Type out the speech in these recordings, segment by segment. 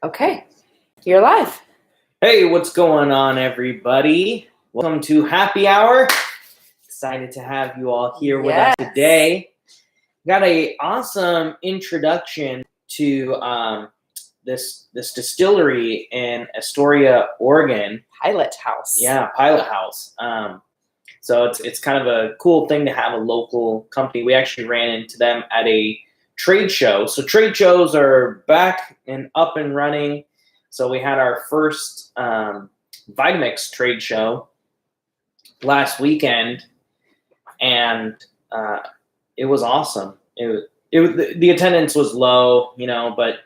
Okay, you're live. Hey, what's going on, everybody? Welcome to Happy Hour. Excited to have you all here with us today. Got a awesome introduction to this distillery in Astoria, Oregon. Pilot House. Yeah, Pilot House. So it's kind of a cool thing to have a local company. We actually ran into them at a trade show. So trade shows are back and up and running. So we had our first Vitamix trade show last weekend, and it was awesome. The attendance was low, but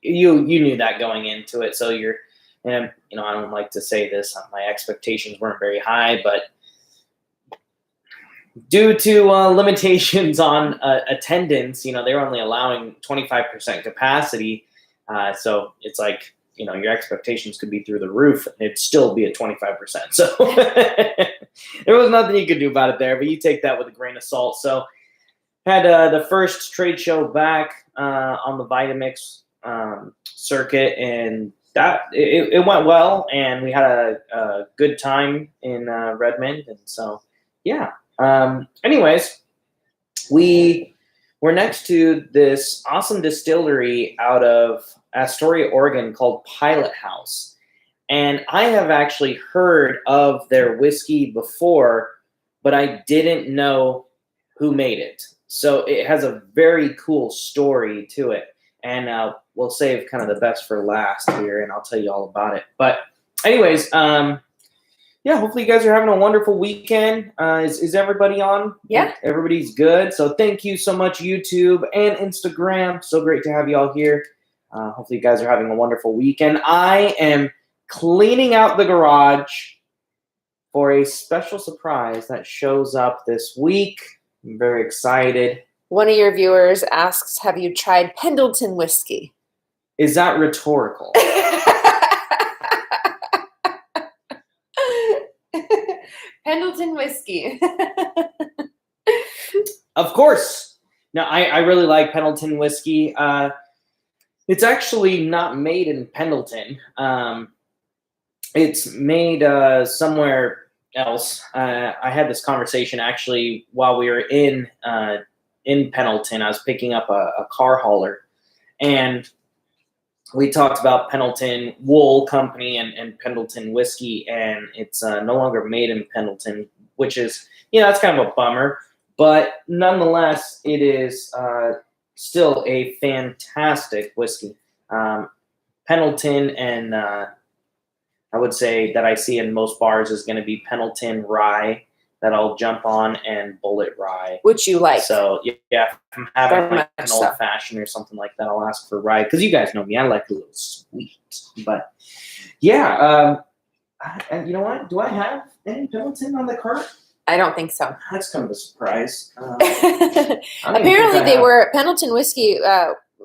you knew that going into it. So I don't like to say this, my expectations weren't very high, but due to limitations on attendance, they were only allowing 25% capacity. So it's like, your expectations could be through the roof and it'd still be at 25%. So there was nothing you could do about it there, but you take that with a grain of salt. So had the first trade show back on the Vitamix circuit, and that it went well, and we had a good time in Redmond. And so, yeah. Anyways, we're next to this awesome distillery out of Astoria, Oregon called Pilot House. And I have actually heard of their whiskey before, but I didn't know who made it. So it has a very cool story to it. And we'll save kind of the best for last here, and I'll tell you all about it. But anyways, yeah, hopefully you guys are having a wonderful weekend. Is everybody on? Yeah. Everybody's good. So thank you so much, YouTube and Instagram. So great to have you all here. Hopefully you guys are having a wonderful weekend. I am cleaning out the garage for a special surprise that shows up this week. I'm very excited. One of your viewers asks, have you tried Pendleton whiskey? Is that rhetorical? Pendleton whiskey. Of course. Now, I really like Pendleton whiskey. It's actually not made in Pendleton. It's made somewhere else. I had this conversation actually while we were in Pendleton. I was picking up a car hauler, and we talked about Pendleton Wool Company and Pendleton whiskey, and it's no longer made in Pendleton, which is, that's kind of a bummer. But nonetheless, it is still a fantastic whiskey. Pendleton, and I would say that I see in most bars is going to be Pendleton Rye that I'll jump on, and Bullet Rye. Which you like. So, yeah, if I'm having like an old-fashioned or something like that, I'll ask for Rye. Because you guys know me, I like a little sweet. But, yeah, and you know what? Do I have any Pendleton on the cart? I don't think so. That's kind of a surprise. Apparently they were, Pendleton Whiskey,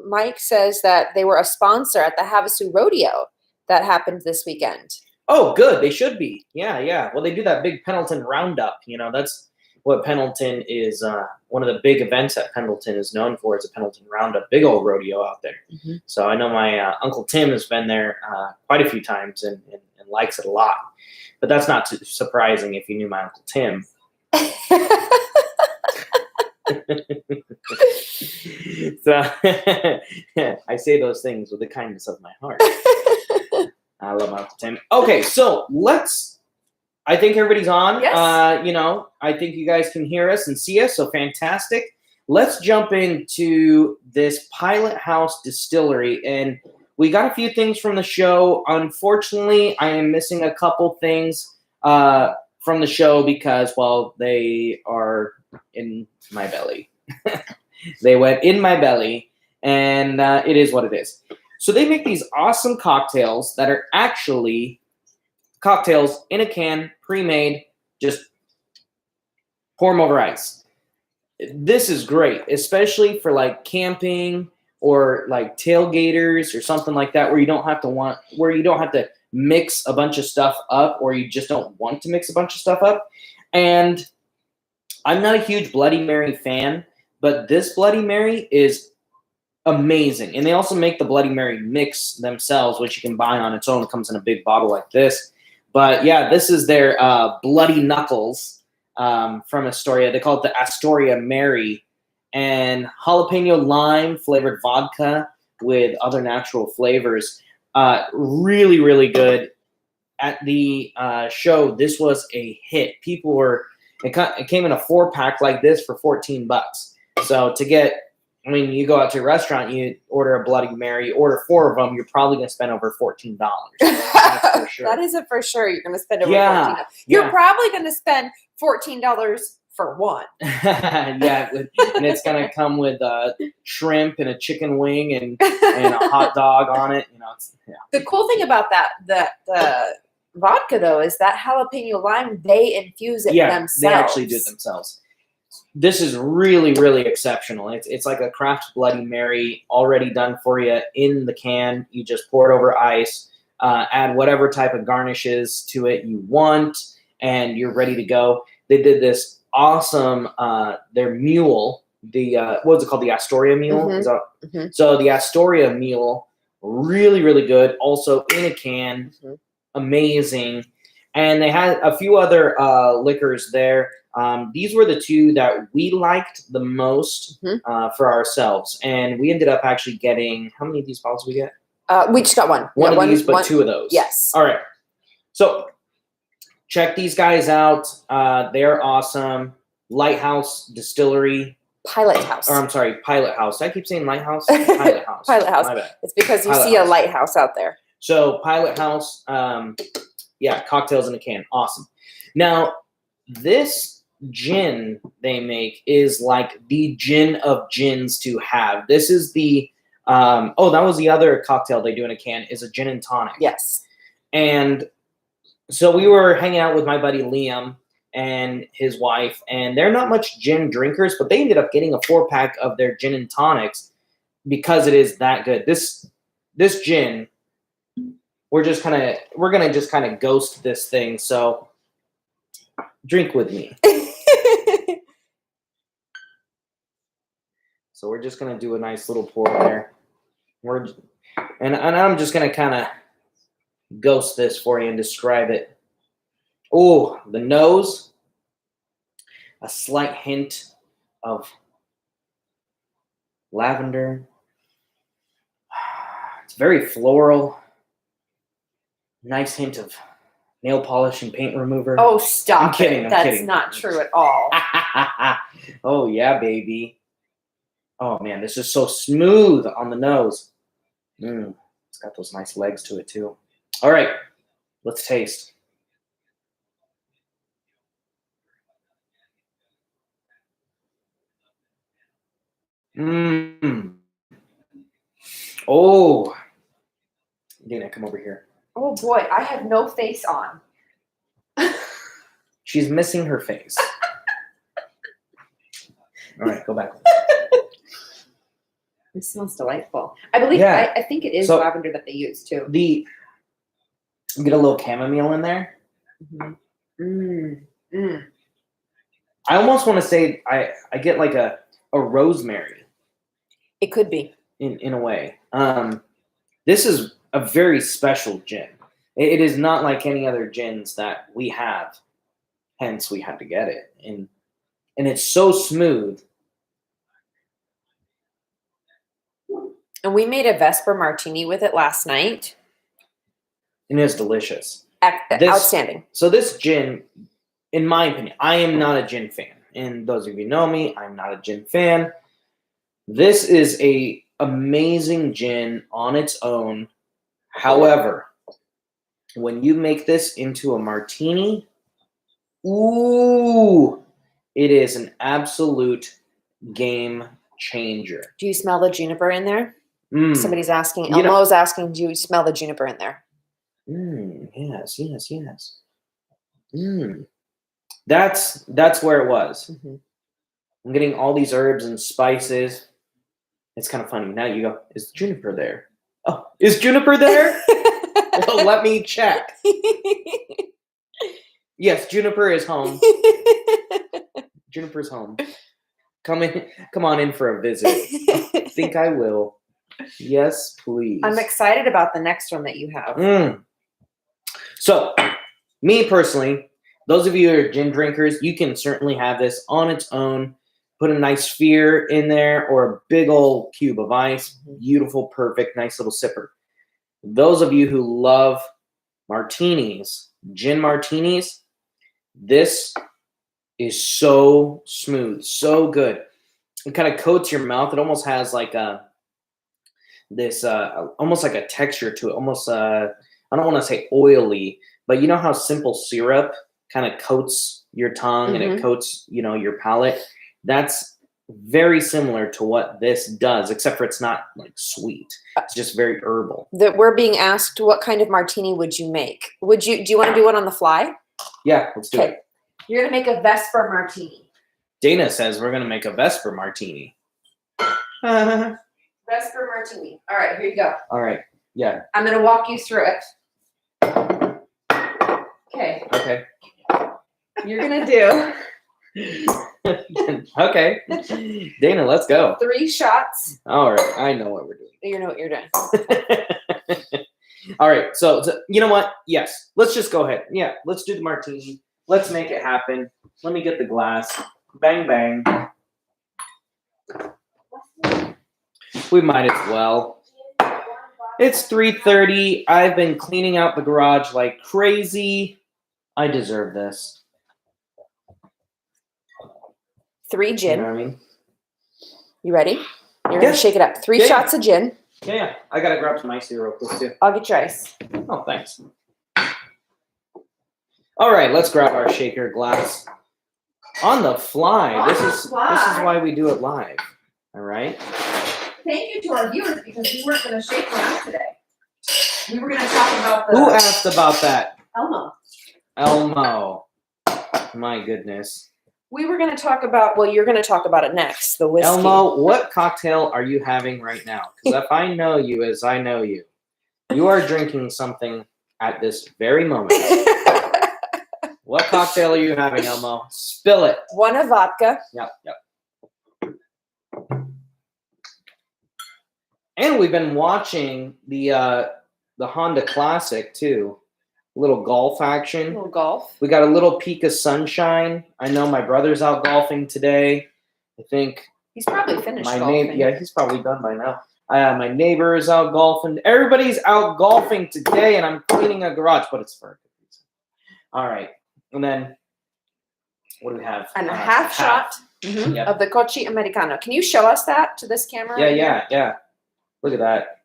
Mike says that they were a sponsor at the Havasu Rodeo that happened this weekend. Oh, good. They should be. Yeah. Well, they do that big Pendleton Roundup. That's what Pendleton is. One of the big events that Pendleton is known for is a Pendleton Roundup, big old rodeo out there. Mm-hmm. So I know my Uncle Tim has been there quite a few times and likes it a lot. But that's not too surprising if you knew my Uncle Tim. So I say those things with the kindness of my heart. I love my Uncle Tim. Okay, so I think everybody's on. Yes. I think you guys can hear us and see us, so fantastic. Let's jump into this Pilot House Distillery, and we got a few things from the show. Unfortunately, I am missing a couple things from the show because, well, they are in my belly. They went in my belly, and it is what it is. So they make these awesome cocktails that are actually cocktails in a can, pre-made, just pour them over ice. This is great, especially for like camping or like tailgaters or something like that, where you don't have to mix a bunch of stuff up, or you just don't want to mix a bunch of stuff up. And I'm not a huge Bloody Mary fan, but this Bloody Mary is amazing. And they also make the Bloody Mary mix themselves, which you can buy on its own. It comes in a big bottle like this. But yeah, this is their Bloody Knuckles from Astoria. They call it the Astoria Mary. And jalapeno lime flavored vodka with other natural flavors. Really, really good. At the show, this was a hit. People were, it came in a 4-pack like this for $14. So to get, I mean, you go out to a restaurant, you order a Bloody Mary, order 4 of them, you're probably going to spend over $14. That's for sure. That is it for sure. You're going to spend over $14. You're probably going to spend $14 for one. Yeah, and it's going to come with shrimp and a chicken wing and a hot dog on it. You know, The cool thing about the vodka though is that jalapeno lime, they infuse it themselves. They actually do it themselves. This is really, really exceptional. It's like a craft Bloody Mary already done for you in the can. You just pour it over ice, add whatever type of garnishes to it you want, and you're ready to go. They did this awesome, their mule, what's it called? The Astoria mule? Mm-hmm. So the Astoria mule, really, really good. Also in a can, amazing. And they had a few other liquors there. These were the 2 that we liked the most for ourselves. And we ended up actually getting, how many of these bottles did we get? We just got one. One of these, but 2 of those. Yes. All right. So check these guys out. They're awesome. Lighthouse Distillery. Pilot House. Or I'm sorry, Pilot House. I keep saying Lighthouse. Pilot House. Pilot House. My bad. It's because you Pilot see House. a lighthouse out there. So Pilot House, cocktails in a can. Awesome. Now, this gin they make is like the gin of gins to have. This is the, that was the other cocktail they do in a can, is a gin and tonic. Yes. And so we were hanging out with my buddy Liam and his wife, and they're not much gin drinkers, but they ended up getting a 4-pack of their gin and tonics because it is that good. This gin, we're gonna just kind of ghost this thing. So drink with me. So we're just gonna do a nice little pour there. And I'm just gonna kind of ghost this for you and describe it. Oh, the nose, a slight hint of lavender. It's very floral. Nice hint of nail polish and paint remover. Oh, stop! I'm kidding. That's not true at all. Oh yeah, baby. Oh man, this is so smooth on the nose. It's got those nice legs to it too. All right, let's taste. Oh, Dana, come over here. Oh boy, I have no face on. She's missing her face. All right, go back. It smells delightful. I believe. Yeah. I think it is lavender that they use too. You get a little chamomile in there. I almost want to say I get like a rosemary. It could be in a way. This is a very special gin. It is not like any other gins that we have. Hence, we had to get it, and it's so smooth. And we made a Vesper Martini with it last night. And it's delicious. Outstanding. So this gin, in my opinion, I am not a gin fan. And those of you who know me, I'm not a gin fan. This is a amazing gin on its own. However, when you make this into a martini, ooh, it is an absolute game changer. Do you smell the juniper in there? Somebody's asking. Elmo's asking, do you smell the juniper in there? Yes. That's where it was. I'm getting all these herbs and spices. It's kind of funny. Now you go, is juniper there? Oh, is juniper there? Well, let me check. Yes, juniper is home. Juniper's home. Come on in for a visit. I think I will. Yes, please. I'm excited about the next one that you have. So, me personally, those of you who are gin drinkers, you can certainly have this on its own. Put a nice sphere in there or a big old cube of ice. Beautiful, perfect, nice little sipper. Those of you who love martinis, gin martinis, this is so smooth, so good. It kind of coats your mouth. It almost has like almost like a texture to it. Almost, I don't want to say oily, but you know how simple syrup kind of coats your tongue and it coats, your palate. That's very similar to what this does, except for it's not like sweet. It's just very herbal. That we're being asked, what kind of martini would you make? Do you want to do one on the fly? Yeah, let's do it. You're gonna make a Vesper martini. Dana says we're gonna make a Vesper martini. Vesper martini. All right, here you go. All right. Yeah. I'm gonna walk you through it. Okay. Okay. You're gonna do. Okay. Dana, let's go. 3 shots. All right. I know what we're doing. You know what you're doing. All right. So, you know what? Yes. Let's just go ahead. Yeah. Let's do the martini. Let's make it happen. Let me get the glass. Bang, bang. We might as well. It's 3:30. I've been cleaning out the garage like crazy. I deserve this. 3 gin. You know what I mean? You ready? You're going to shake it up. 3 shots of gin. Yeah. I got to grab some ice here real quick, too. I'll get your ice. Oh, thanks. All right. Let's grab our shaker glass. On the fly. This is why we do it live. All right? Thank you to our viewers because we weren't going to shake one out today. We were going to talk about Who asked about that? Elmo. My goodness. We were going to talk about, well, you're going to talk about it next, the whiskey. Elmo, what cocktail are you having right now? Because if I know you as I know you, you are drinking something at this very moment. What cocktail are you having, Elmo? Spill it. 1 of vodka. Yep. And we've been watching the Honda Classic, too. Little golf action. A little golf. We got a little peak of sunshine. I know my brother's out golfing today. I think he's probably finished golfing. Yeah, he's probably done by now. My neighbor is out golfing. Everybody's out golfing today, and I'm cleaning a garage, but it's for a good reason. All right, and then what do we have? And a half shot of the Cochi Americano. Can you show us that to this camera? Yeah. Look at that.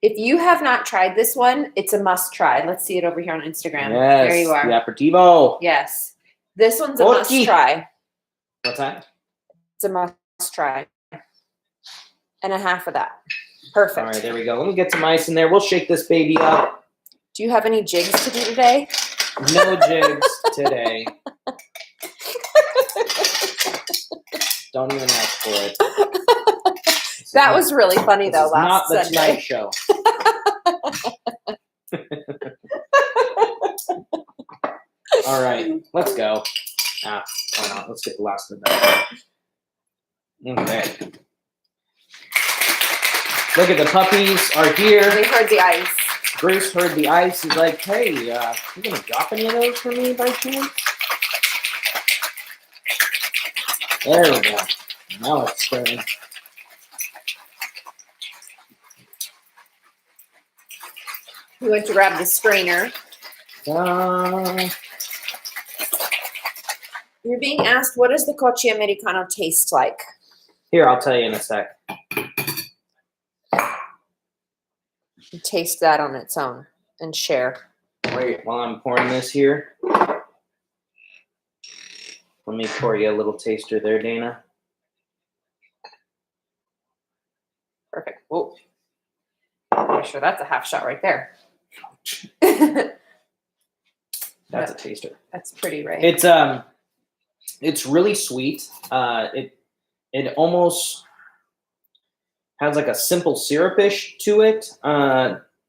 If you have not tried this one, it's a must try. Let's see it over here on Instagram. Yes, there you are. The aperitivo. Yes. This one's a must try. What's that? It's a must try. And a half of that. Perfect. All right, there we go. Let me get some ice in there. We'll shake this baby up. Do you have any jigs to do today? No jigs today. Don't even ask for it. That was really funny, though, last Sunday. Not the Sunday. Tonight Show. All right, let's go. Why not? Let's get the last of that. Okay. Look at the puppies are here. They heard the ice. Bruce heard the ice. He's like, hey, you going to drop any of those for me by chance? There we go. Now it's stirring. We went to grab the strainer. You're being asked, what does the Cochi Americano taste like? Here, I'll tell you in a sec. You taste that on its own and share. Wait, while I'm pouring this here, let me pour you a little taster there, Dana. Perfect. Whoa. I'm sure that's a half shot right there. That's a taster. That's pretty right. It's really sweet. It almost has like a simple syrupish to it.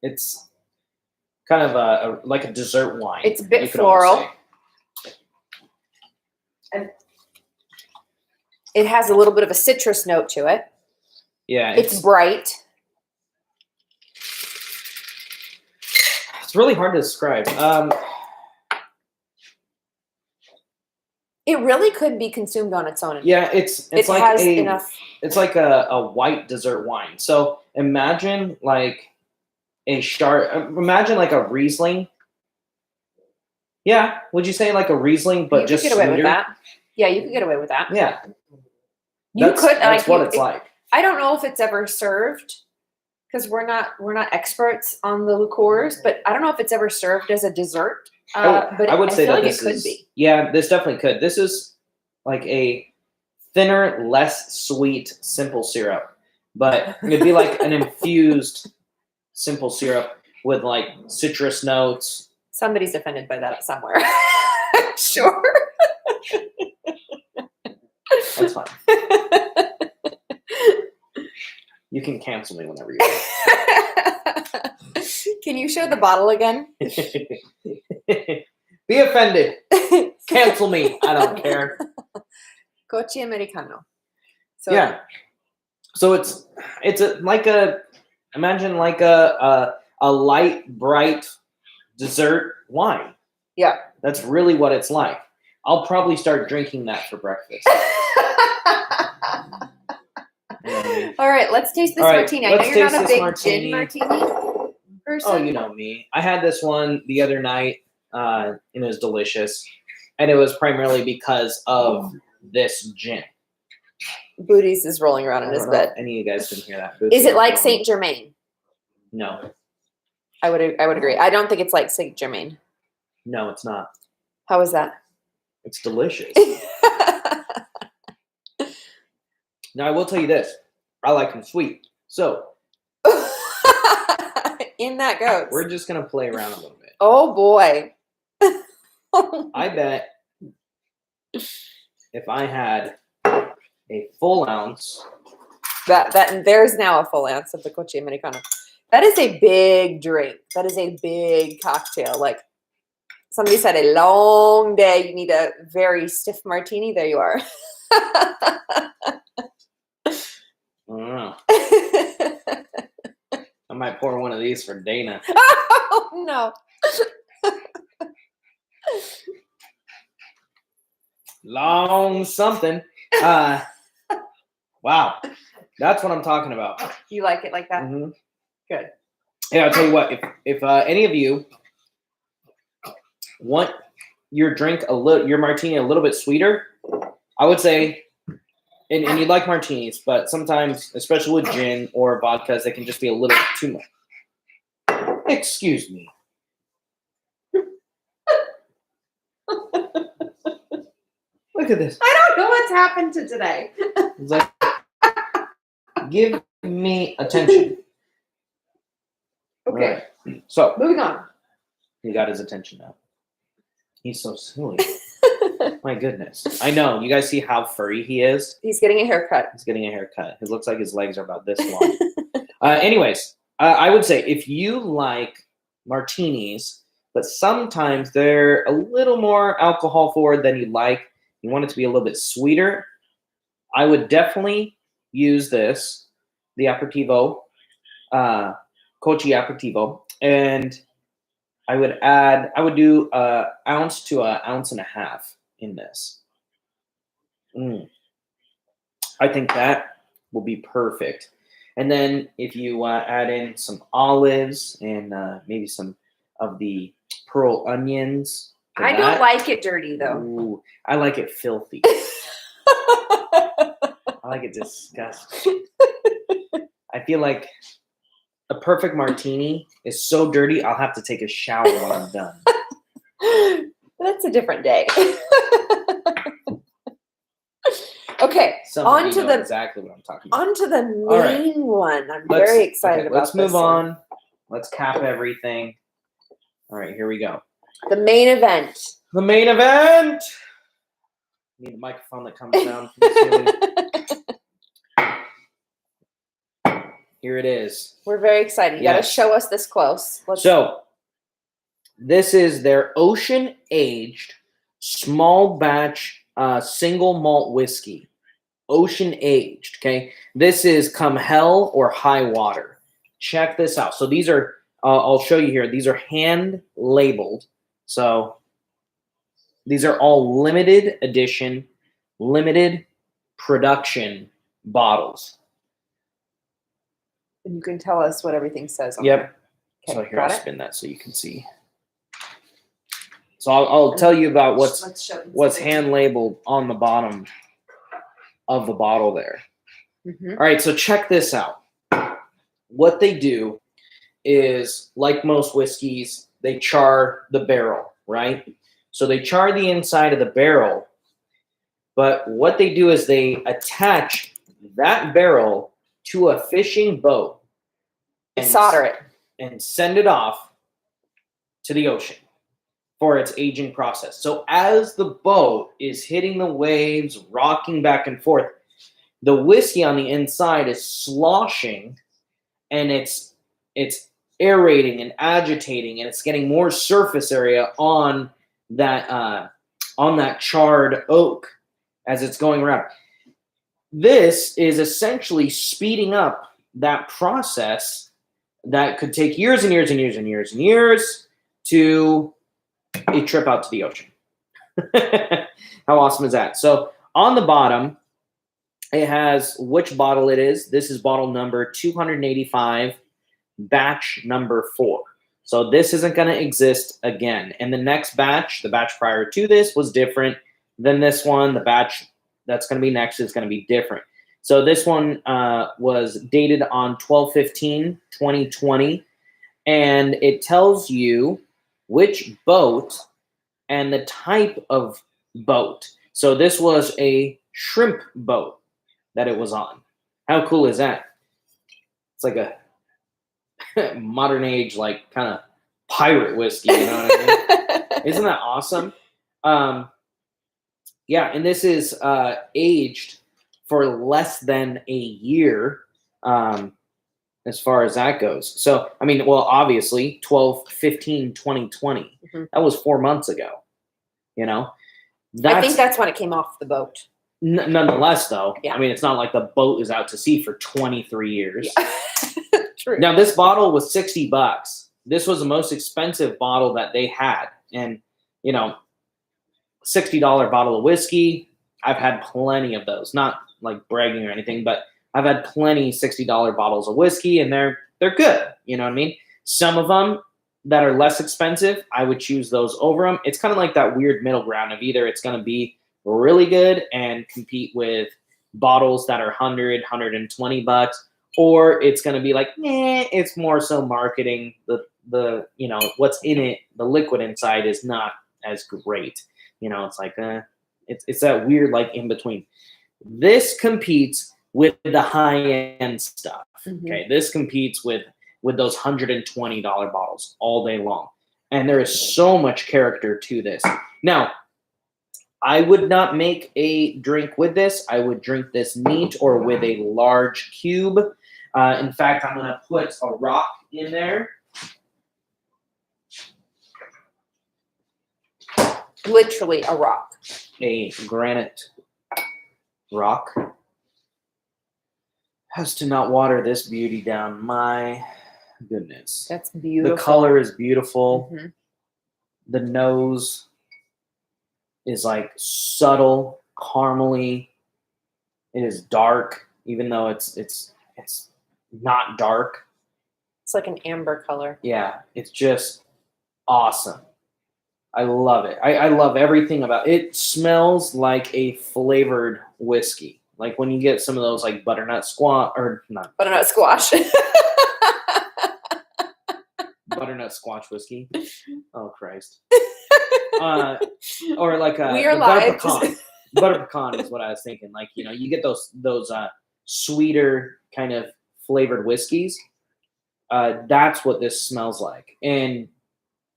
It's kind of like a dessert wine. It's a bit floral. It has a little bit of a citrus note to it. Yeah. It's bright. It's really hard to describe. It really could be consumed on its own. Yeah, it's it like has enough. It's like a white dessert wine. So imagine like imagine like a Riesling. Yeah, would you say like a Riesling, but just get away sweeter? with that. Yeah, you could get away with that. Yeah, That's what it's like. I don't know if it's ever served because we're not experts on the liqueurs, but I don't know if it's ever served as a dessert. But I would say that it could be. Yeah, this definitely could. This is like a thinner, less sweet simple syrup, but it'd be like an infused simple syrup with like citrus notes. Somebody's offended by that somewhere. Sure. That's fine. You can cancel me whenever you want. Can you show the bottle again? Be offended. Cancel me. I don't care. Cochi Americano. So, yeah. So it's imagine like a light, bright dessert wine. Yeah. That's really what it's like. I'll probably start drinking that for breakfast. All right, let's taste this martini. I know you're not a big gin martini person. Oh, you know me. I had this one the other night, and it was delicious. And it was primarily because of this gin. Booties is rolling around in his bed. Any of you guys can hear that. Is it like Saint Germain? No. I would agree. I don't think it's like Saint Germain. No, it's not. How is that? It's delicious. Now, I will tell you this. I like them sweet. So. In that goes. We're just going to play around a little bit. Oh, boy. I bet if I had a full ounce. There's now a full ounce of the Cochi Americano. That is a big drink. That is a big cocktail. Like somebody said, a long day. You need a very stiff martini. There you are. I don't know. I might pour one of these for Dana. Oh, no. Long something. Wow. That's what I'm talking about. You like it like that? Mm-hmm. Good. Yeah, I'll tell you what. If any of you want your martini a little bit sweeter, I would say, and you like martinis, but sometimes, especially with gin or vodkas, they can just be a little too much. Excuse me. Look at this. I don't know what's happened to today. It's like, give me attention. Okay. Right. So, moving on. He got his attention now. He's so silly. My goodness. I know. You guys see how furry he is? He's getting a haircut. It looks like his legs are about this long. Anyways, I would say if you like martinis, but sometimes they're a little more alcohol forward than you like, you want it to be a little bit sweeter, I would definitely use this, the Aperitivo, Cochi Aperitivo, and I would do an ounce to an ounce and a half in this. I think that will be perfect. And then if you add in some olives and maybe some of the pearl onions. I don't like it dirty, though. Ooh, I like it filthy. I like it disgusting. I feel like a perfect martini is so dirty, I'll have to take a shower when I'm done. That's a different day. Okay, exactly what I'm talking about. On to the main one. I'm very excited about this. Let's move on. Let's cap everything. All right, here we go. The main event. The main event. Need a microphone that comes down from the ceiling. Here it is. We're very excited. You got to show us this close. So, this is their ocean-aged, small batch single malt whiskey, ocean aged. Okay, this is come hell or high water. Check this out. So these are, I'll show you here. These are hand labeled. So these are all limited edition, limited production bottles. And you can tell us what everything says on Yep. there. So Okay, here, got I'll it. spin that so you can see. So I'll tell you about Let's show them what's something. hand labeled on the bottom of the bottle there. Mhm. All right, so check this out. What they do is, like most whiskeys, they char the barrel, right? So they char the inside of the barrel, but what they do is they attach that barrel to a fishing boat They solder it. and send it off to the ocean for its aging process. So as the boat is hitting the waves, rocking back and forth, the whiskey on the inside is sloshing, and it's aerating and agitating, and it's getting more surface area on that charred oak as it's going around. This is essentially speeding up that process that could take years and years and years and years and years to a trip out to the ocean. How awesome is that? So on the bottom, it has which bottle it is. This is bottle number 285, batch number 4. So this isn't going to exist again. And the next batch, the batch prior to this, was different than this one. The batch that's going to be next is going to be different. So this one was dated on 12/15/2020, and it tells you which boat and the type of boat. So this was a shrimp boat that it was on. How cool is that? It's like a modern age, like, kind of pirate whiskey, you know what I mean? Isn't that awesome? Yeah, and this is aged for less than a year, as far as that goes. So, I mean, well, obviously, 12/15/2020. That was 4 months ago, you know? I think that's when it came off the boat. Nonetheless, though, Yeah. I mean, it's not like the boat is out to sea for 23 years. Yeah. True. Now, this bottle was $60. This was the most expensive bottle that they had. And, you know, $60 bottle of whiskey, I've had plenty of those. Not like bragging or anything, but I've had plenty $60 bottles of whiskey, and they're good. You know what I mean? Some of them that are less expensive, I would choose those over them. It's kind of like that weird middle ground of either it's going to be really good and compete with bottles that are $100, $120, or it's going to be like, it's more so marketing. The you know, what's in it, the liquid inside is not as great. You know, it's like it's that weird, like, in between. This competes with the high end stuff. Okay, this competes with those $120 bottles all day long, and there is so much character to this. Now, I would not make a drink with this. I would drink this neat or with a large cube. In fact, I'm going to put a rock in there. Literally a rock. A granite rock. Has to not water this beauty down. My goodness. That's beautiful. The color is beautiful. Mm-hmm. The nose is like subtle, caramely. It is dark, even though it's not dark. It's like an amber color. Yeah, it's just awesome. I love it. I love everything about it. It smells like a flavored whiskey. Like when you get some of those, like butternut squash, or not Butternut squash. butternut squash whiskey. Oh Christ. Or like a We are butter live. pecan. Butter pecan is what I was thinking. Like, you know, you get those sweeter kind of flavored whiskeys. That's what this smells like. And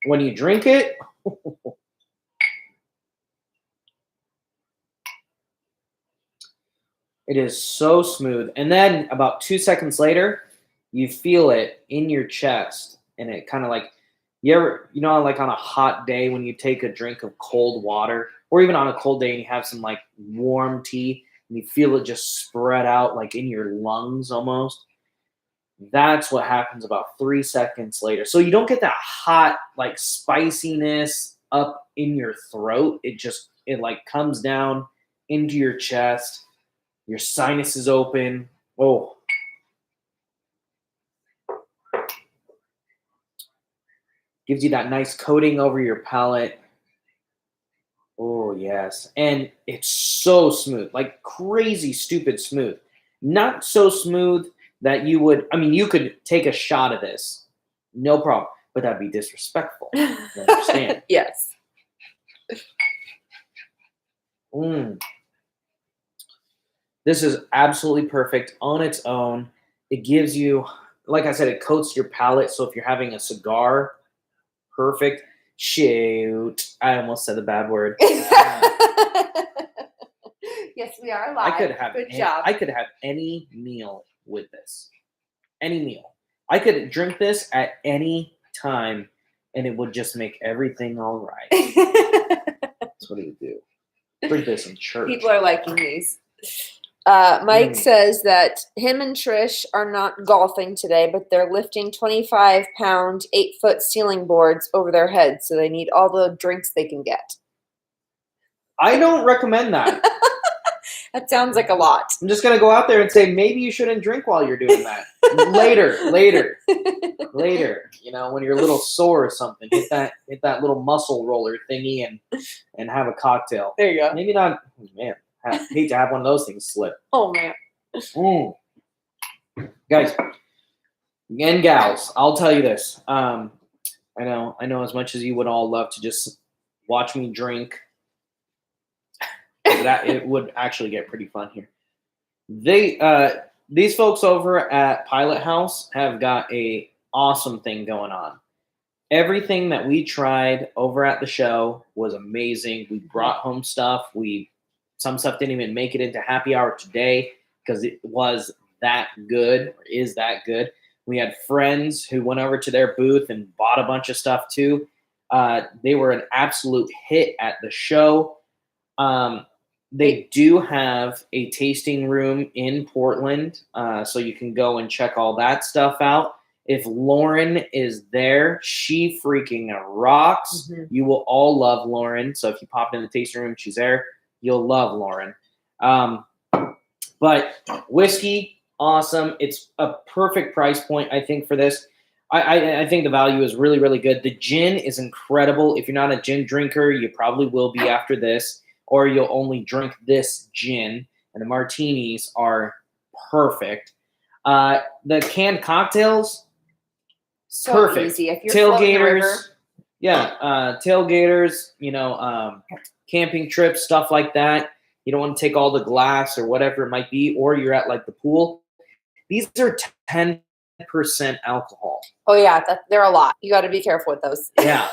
when you drink it, it is so smooth. And then about 2 seconds later, you feel it in your chest, and it kind of like, you know, like on a hot day when you take a drink of cold water or even on a cold day and you have some like warm tea and you feel it just spread out like in your lungs almost. That's what happens about 3 seconds later. So you don't get that hot like spiciness up in your throat. It like comes down into your chest. Your sinuses open. Oh. Gives you that nice coating over your palate. Oh, yes. And it's so smooth, like crazy stupid smooth. Not so smooth that you could take a shot of this. No problem. But that'd be disrespectful. You understand? Yes. This is absolutely perfect on its own. It gives you, like I said, it coats your palate. So if you're having a cigar, perfect. Shoot. I almost said the bad word. Yes, we are live. Good job. I could have any meal with this. Any meal. I could drink this at any time, and it would just make everything all right. That's what it would do. Drink this in church. People are liking these. Mike says that him and Trish are not golfing today, but they're lifting 25-pound, 8-foot ceiling boards over their heads, so they need all the drinks they can get. I don't recommend that. That sounds like a lot. I'm just going to go out there and say, maybe you shouldn't drink while you're doing that. Later. You know, when you're a little sore or something, hit that little muscle roller thingy and have a cocktail. There you go. Maybe not, man. I hate to have one of those things slip. Oh, man. Guys and gals, I'll tell you this. I know as much as you would all love to just watch me drink, that it would actually get pretty fun here. These folks over at Pilot House have got a awesome thing going on. Everything that we tried over at the show was amazing. We brought home stuff. Some stuff didn't even make it into happy hour today because it was that good, or is that good. We had friends who went over to their booth and bought a bunch of stuff too. They were an absolute hit at the show. They do have a tasting room in Portland, so you can go and check all that stuff out. If Lauren is there, she freaking rocks. Mm-hmm. You will all love Lauren. So if you pop in the tasting room, she's there. You'll love Lauren. But whiskey, awesome. It's a perfect price point, I think, for this. I think the value is really, really good. The gin is incredible. If you're not a gin drinker, you probably will be after this, or you'll only drink this gin. And the martinis are perfect. The canned cocktails, so perfect. Easy. If you're Tailgaters, tailgaters, camping trips, stuff like that. You don't want to take all the glass or whatever it might be, or you're at like the pool. These are 10% alcohol. Oh yeah, they're a lot. You got to be careful with those. Yeah,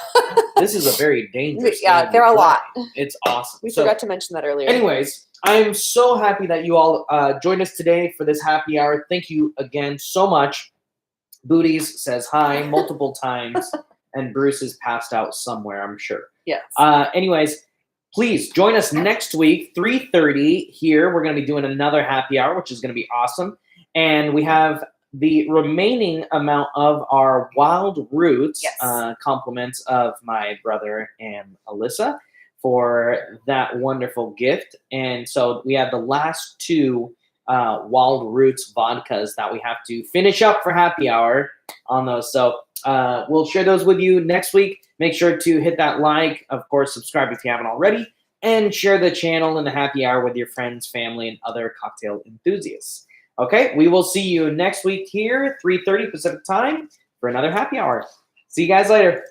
this is a very dangerous. Yeah, they're a lot. It's awesome. We forgot to mention that earlier. Anyways, I'm so happy that you all joined us today for this happy hour. Thank you again so much. Booties says hi multiple times, and Bruce is passed out somewhere, I'm sure. Yes. Anyways, please join us next week, 3:30 here. We're going to be doing another happy hour, which is going to be awesome. And we have the remaining amount of our Wild Roots compliments of my brother and Alyssa for that wonderful gift. And so we have the last two Wild Roots vodkas that we have to finish up for happy hour on those. So we'll share those with you next week. Make sure to hit that like, of course, subscribe if you haven't already, and share the channel and the happy hour with your friends, family, and other cocktail enthusiasts. Okay, we will see you next week here, 3:30 Pacific time, for another happy hour. See you guys later.